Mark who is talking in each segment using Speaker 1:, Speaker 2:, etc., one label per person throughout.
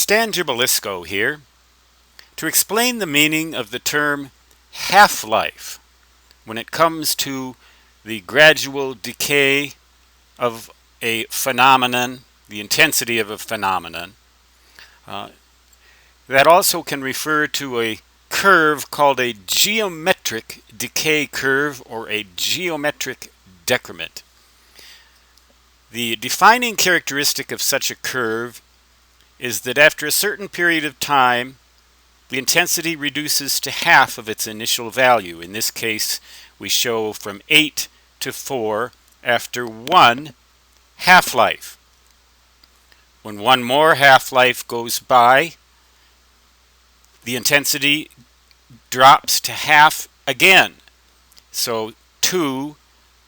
Speaker 1: Stan Gibilisco here to explain the meaning of the term half-life when it comes to the gradual decay of a phenomenon, the intensity of a phenomenon. That also can refer to a curve called a geometric decay curve or a geometric decrement. The defining characteristic of such a curve is that after a certain period of time, the intensity reduces to half of its initial value. In this case, we show from 8 to 4 after one half-life. When one more half-life goes by, the intensity drops to half again. So 2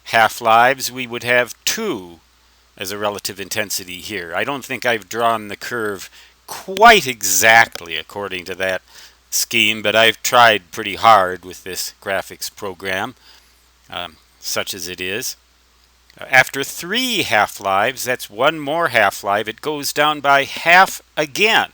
Speaker 1: half-lives, we would have 2 as a relative intensity here. I don't think I've drawn the curve quite exactly according to that scheme, but I've tried pretty hard with this graphics program, such as it is. After 3 half-lives, that's one more half-life, it goes down by half again.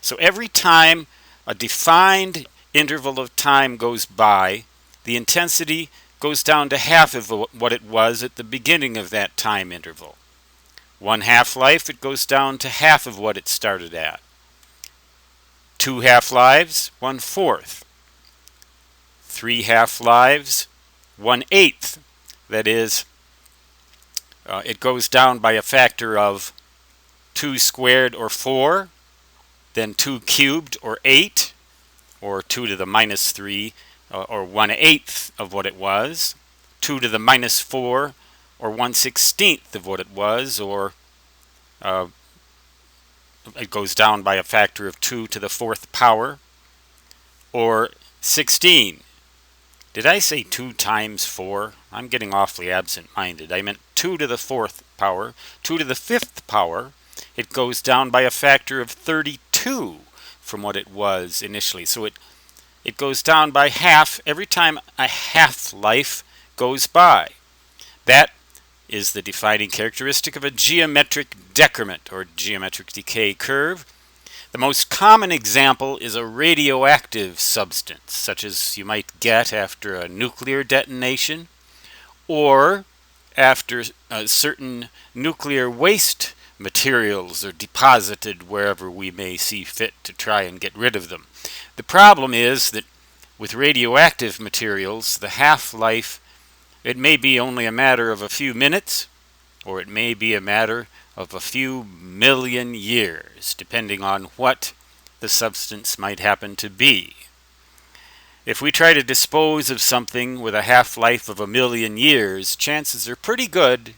Speaker 1: So every time a defined interval of time goes by, the intensity goes down to half of what it was at the beginning of that time interval. One half-life, it goes down to half of what it started at. 2 half-lives, 1/4. 3 half-lives, 1/8. That is, it goes down by a factor of 2 squared or 4, then 2 cubed or 8, or 2 to the minus 3, or 1/8 of what it was, 2 to the minus 4, or 1/16 of what it was, or it goes down by a factor of 2 to the 4th power, or 16. Did I say 2 times 4? I'm getting awfully absent-minded. I meant 2 to the 4th power. 2 to the 5th power, it goes down by a factor of 32 from what it was initially. So it goes down by half every time a half-life goes by. That is the defining characteristic of a geometric decrement or geometric decay curve. The most common example is a radioactive substance, such as you might get after a nuclear detonation or after certain nuclear waste materials are deposited wherever we may see fit to try and get rid of them. The problem is that with radioactive materials, the half-life, it may be only a matter of a few minutes, or it may be a matter of a few million years, depending on what the substance might happen to be. If we try to dispose of something with a half-life of 1,000,000 years, chances are pretty good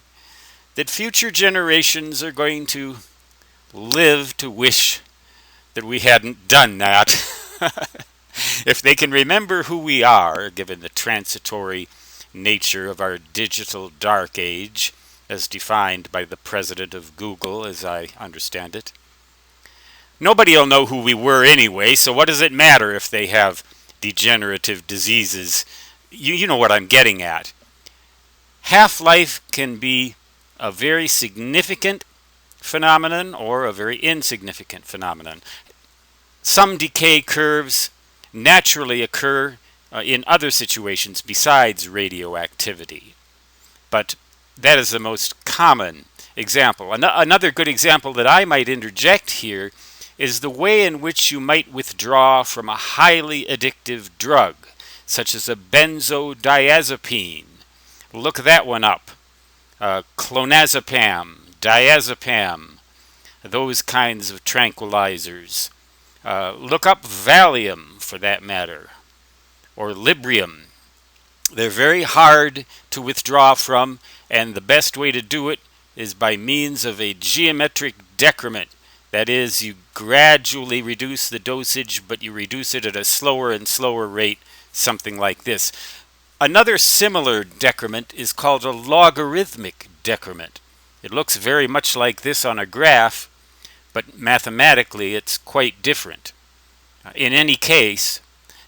Speaker 1: that future generations are going to live to wish that we hadn't done that. If they can remember who we are, given the transitory nature of our digital dark age, as defined by the president of Google, as I understand it. Nobody will know who we were anyway, so what does it matter if they have degenerative diseases? You know what I'm getting at. Half-life can be a very significant phenomenon or a very insignificant phenomenon. Some decay curves naturally occur in other situations besides radioactivity, but that is the most common example. Another good example that I might interject here is the way in which you might withdraw from a highly addictive drug, such as a benzodiazepine. Look that one up. Clonazepam, diazepam, those kinds of tranquilizers. Look up Valium, for that matter, or Librium. They're very hard to withdraw from, and the best way to do it is by means of a geometric decrement. That is, you gradually reduce the dosage, but you reduce it at a slower and slower rate, something like this. Another similar decrement is called a logarithmic decrement. It looks very much like this on a graph, but mathematically it's quite different. In any case,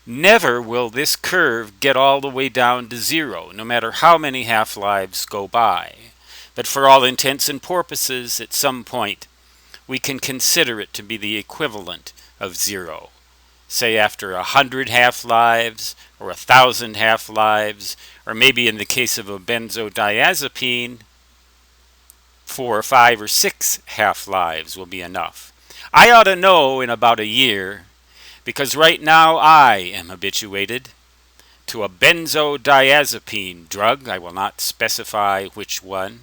Speaker 1: never will this curve get all the way down to 0, no matter how many half-lives go by. But for all intents and purposes, at some point, we can consider it to be the equivalent of zero. Say after 100 half-lives or 1,000 half-lives, or maybe in the case of a benzodiazepine, 4 or 5 or 6 half-lives will be enough. I ought to know in about a year, because right now I am habituated to a benzodiazepine drug. I will not specify which one.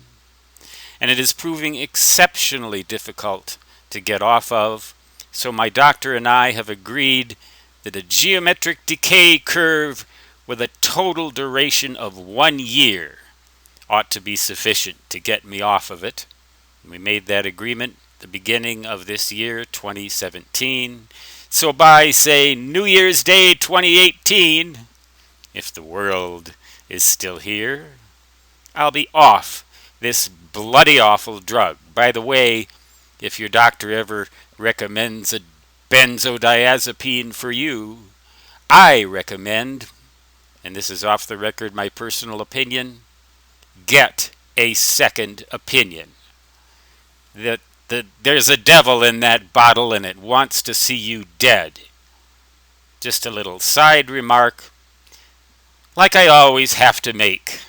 Speaker 1: And it is proving exceptionally difficult to get off of. So my doctor and I have agreed that a geometric decay curve with a total duration of 1 year ought to be sufficient to get me off of it. We made that agreement the beginning of this year, 2017. So by, say, New Year's Day 2018, if the world is still here, I'll be off this bloody awful drug. By the way, if your doctor ever recommends a benzodiazepine for you, I recommend, and this is off the record my personal opinion, get a second opinion. There's a devil in that bottle and it wants to see you dead. Just a little side remark, like I always have to make,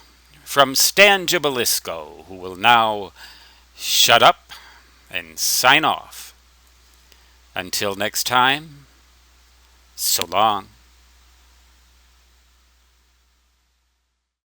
Speaker 1: from Stan Gibilisco, who will now shut up and sign off. Until next time, so long.